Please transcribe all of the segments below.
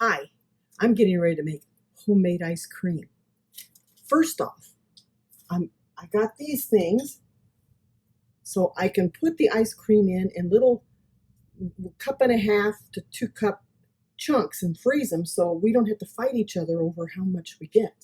Hi, I'm getting ready to make homemade ice cream. First off, I got these things so I can put the ice cream in little 1.5 to 2 cup chunks and freeze them so we don't have to fight each other over how much we get.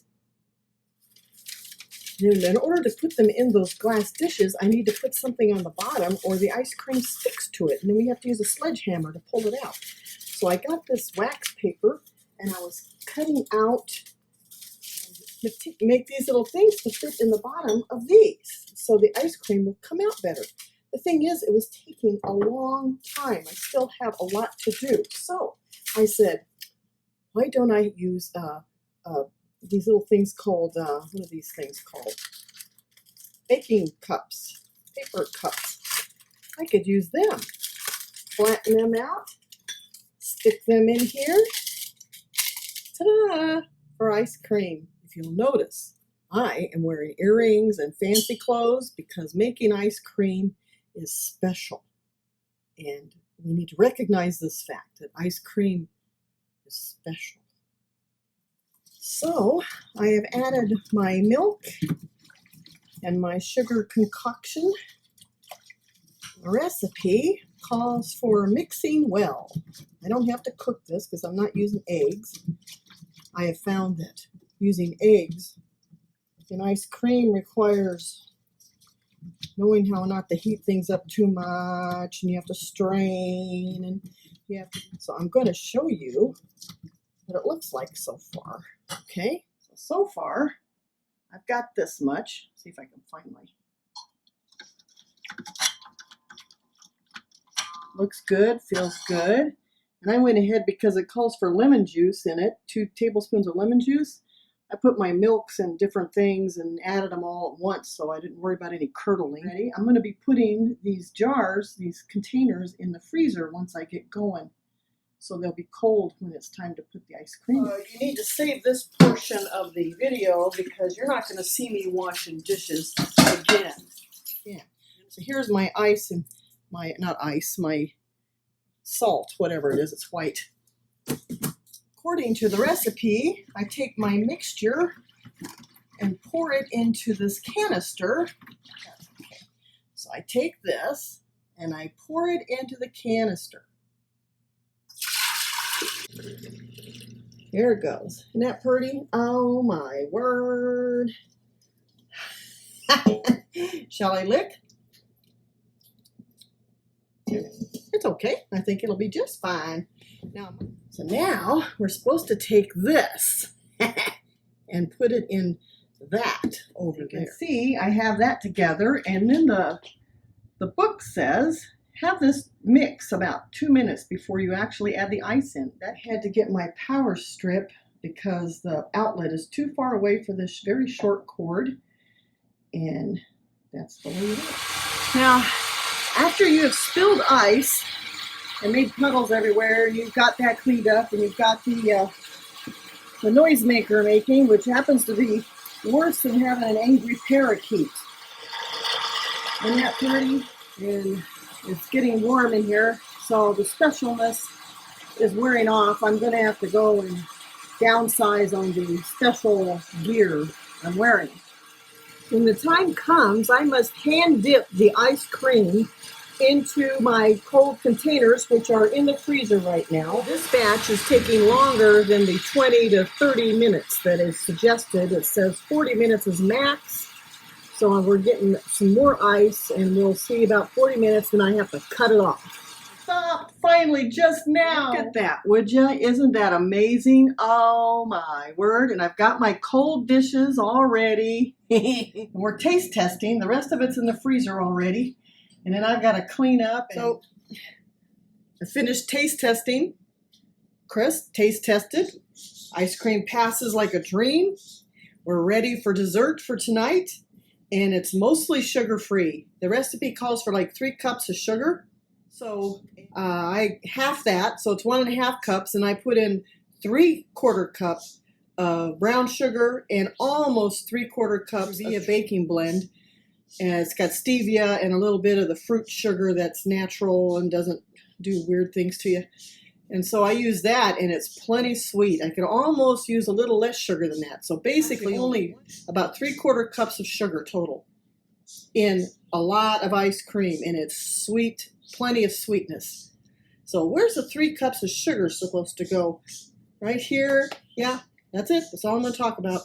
And in order to put them in those glass dishes, I need to put something on the bottom or the ice cream sticks to it, and then we have to use a sledgehammer to pull it out. So I got this wax paper and I was cutting out, make these little things to fit in the bottom of these so the ice cream will come out better. The thing is, it was taking a long time. I still have a lot to do. So I said, why don't I use these little things called, what are these things called? Baking cups, paper cups. I could use them. Flatten them out, stick them in here. Ta-da! For ice cream. If you'll notice, I am wearing earrings and fancy clothes because making ice cream is special. And we need to recognize this fact that ice cream is special. So I have added my milk and my sugar concoction. The recipe calls for mixing well. I don't have to cook this because I'm not using eggs. I have found that using eggs in ice cream requires knowing how not to heat things up too much, and you have to strain, and you have to, so I'm going to show you what it looks like so far. Okay, so far I've got this much. See if I can find my, looks good, feels good. And I went ahead because it calls for lemon juice in it, 2 tablespoons of lemon juice. I put my milks and different things and added them all at once so I didn't worry about any curdling. Ready? I'm going to be putting these jars, these containers in the freezer once I get going. So they'll be cold when it's time to put the ice cream. You need to save this portion of the video because you're not going to see me washing dishes again. Yeah. So here's my ice and my, not ice, my salt, whatever it is, it's white. According to the recipe, I take my mixture and pour it into this canister. So I take this and I pour it into the canister. Here it goes. Isn't that pretty? Oh my word. Shall I lick? It's okay. I think it'll be just fine. Now we're supposed to take this and put it in that over there. See, I have that together, and then the book says have this mix about 2 minutes before you actually add the ice in. That had to get my power strip because the outlet is too far away for this very short cord, and that's the way it is. Now, after you have spilled ice and made puddles everywhere, and you've got that cleaned up, and you've got the noise maker making, which happens to be worse than having an angry parakeet. Isn't that pretty? And it's getting warm in here, so the specialness is wearing off. I'm going to have to go and downsize on the special gear I'm wearing. When the time comes, I must hand dip the ice cream into my cold containers, which are in the freezer right now. This batch is taking longer than the 20 to 30 minutes that is suggested. It says 40 minutes is max. So we're getting some more ice, and we'll see about 40 minutes, and I have to cut it off. Stop! Finally, just now. Look at that, would you? Isn't that amazing? Oh my word. And I've got my cold dishes all ready. We're taste testing. The rest of it's in the freezer already. And then I've got to clean up. So I finished taste testing. Chris taste tested. Ice cream passes like a dream. We're ready for dessert for tonight. And it's mostly sugar-free. The recipe calls for like 3 cups of sugar. So I half that, so it's 1.5 cups, and I put in 3/4 cups of brown sugar and almost 3/4 cups of baking blend. And it's got stevia and a little bit of the fruit sugar that's natural and doesn't do weird things to you. And so I use that, and it's plenty sweet. I could almost use a little less sugar than that. So basically only about 3/4 cups of sugar total in a lot of ice cream, and it's sweet, plenty of sweetness. So where's the 3 cups of sugar supposed to go? Right here? Yeah, that's it. That's all I'm going to talk about.